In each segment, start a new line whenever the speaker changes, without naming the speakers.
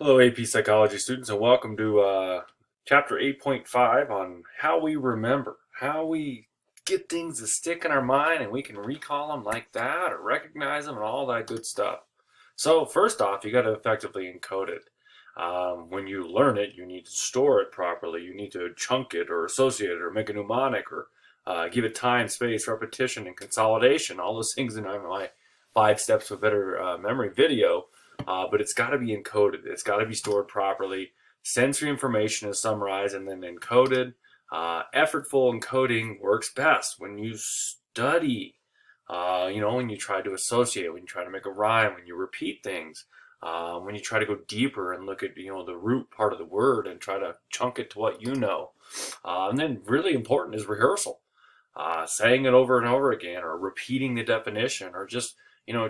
Hello, AP Psychology students, and welcome to Chapter 8.5 on how we remember, how we get things to stick in our mind and we can recall them like that or recognize them and all that good stuff. So, first off, you got to effectively encode it. When you learn it, you need to store it properly. You need to chunk it or associate it or make a mnemonic or give it time, space, repetition, and consolidation. All those things in my 5 steps to a better memory video. But it's got to be encoded. It's got to be stored properly. Sensory information is summarized and then encoded. Effortful encoding works best when you study. When you try to associate, when you try to make a rhyme, when you repeat things, when you try to go deeper and look at the root part of the word and try to chunk it to what you know. And then really important is rehearsal, saying it over and over again, or repeating the definition, or just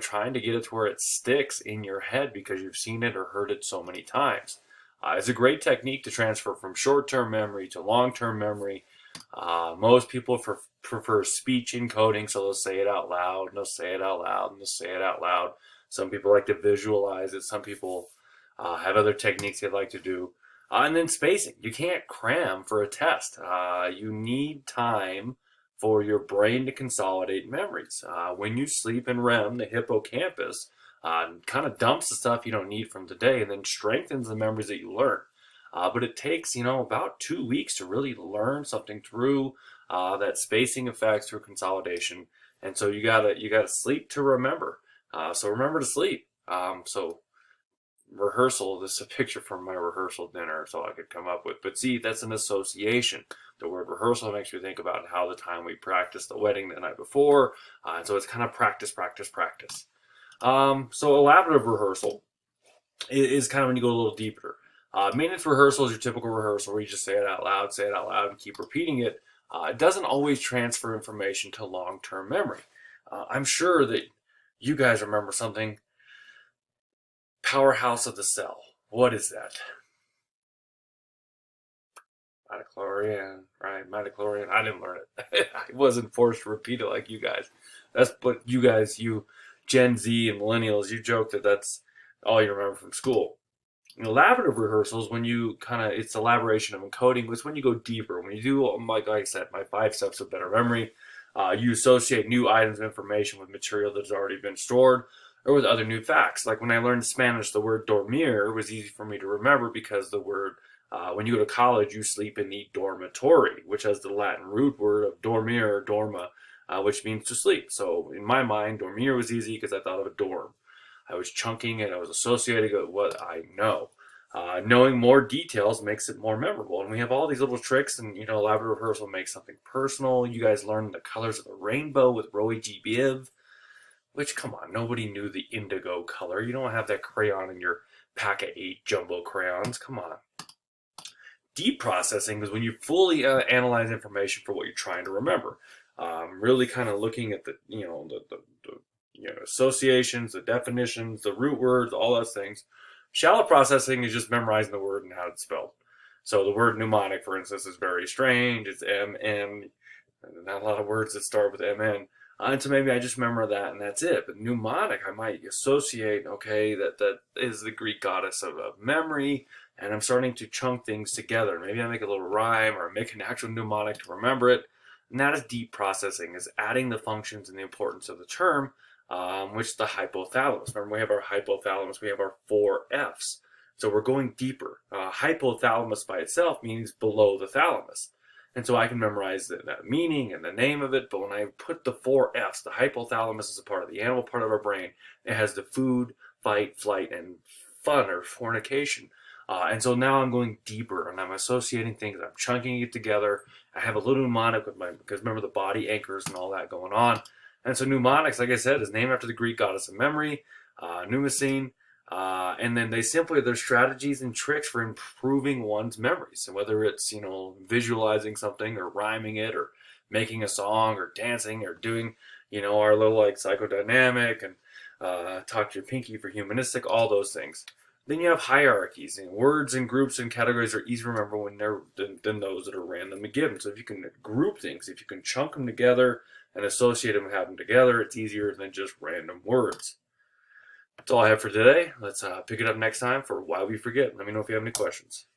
trying to get it to where it sticks in your head because you've seen it or heard it so many times. It's a great technique to transfer from short-term memory to long-term memory. Most people prefer speech encoding, so they'll say it out loud, and they'll say it out loud, and they'll say it out loud. Some people like to visualize it. Some people have other techniques they like to do. And then spacing. You can't cram for a test. You need time for your brain to consolidate memories. When you sleep in REM, the hippocampus kind of dumps the stuff you don't need from today and then strengthens the memories that you learn. But it takes, about 2 weeks to really learn something through that spacing effects through consolidation. And so you gotta sleep to remember. So remember to sleep. So rehearsal, this is a picture from my rehearsal dinner so I could come up with. But see, that's an association. The word rehearsal makes me think about how the time we practiced the wedding the night before. And so it's kind of practice, practice, practice. So elaborative rehearsal is kind of when you go a little deeper. Maintenance rehearsal is your typical rehearsal where you just say it out loud, and keep repeating it. It doesn't always transfer information to long-term memory. I'm sure that you guys remember something. Powerhouse of the cell. What is that? Midichlorian, right? Midichlorian. I didn't learn it. I wasn't forced to repeat it like you guys. That's what you guys, you Gen Z and millennials, you joke that that's all you remember from school. Elaborative rehearsals, when you it's elaboration of encoding, it's when you go deeper. When you do, like I said, my 5 steps of better memory, you associate new items of information with material that's already been stored or with other new facts. Like when I learned Spanish, the word dormir was easy for me to remember because the word, when you go to college, you sleep in the dormitory, which has the Latin root word of dormir or dorma, which means to sleep. So in my mind, dormir was easy because I thought of a dorm. I was chunking it. I was associating it with what I know. Knowing more details makes it more memorable. And we have all these little tricks, and elaborate rehearsal makes something personal. You guys learned the colors of the rainbow with Roy G. Biv, which, come on, nobody knew the indigo color. You don't have that crayon in your pack of 8 jumbo crayons. Come on. Deep processing is when you fully analyze information for what you're trying to remember. Really kind of looking at the associations, the definitions, the root words, all those things. Shallow processing is just memorizing the word and how it's spelled. So the word mnemonic, for instance, is very strange. It's M-N, not a lot of words that start with M-N. And so maybe I just remember that and that's it. But mnemonic, I might associate, okay, that is the Greek goddess of memory, and I'm starting to chunk things together. Maybe I make a little rhyme or make an actual mnemonic to remember it. And that is deep processing, is adding the functions and the importance of the term, which is the hypothalamus. Remember, we have our hypothalamus, we have our 4 Fs. So we're going deeper. Hypothalamus by itself means below the thalamus. And so I can memorize that meaning and the name of it, but when I put the 4 Fs, the hypothalamus is a part of the animal part of our brain. It has the food, fight, flight, and fun or fornication. And so now I'm going deeper and I'm associating things. I'm chunking it together. I have a little mnemonic with because remember the body anchors and all that going on. And so mnemonics, like I said, is named after the Greek goddess of memory, mnemosyne. And then they're strategies and tricks for improving one's memories. So whether it's, visualizing something or rhyming it or making a song or dancing or doing, our little like psychodynamic and talk to your pinky for humanistic, all those things. Then you have hierarchies, and words and groups and categories are easier to remember when they're than those that are randomly given. So if you can group things, if you can chunk them together and associate them and have them together, it's easier than just random words. That's all I have for today. Let's pick it up next time for Why We Forget. Let me know if you have any questions.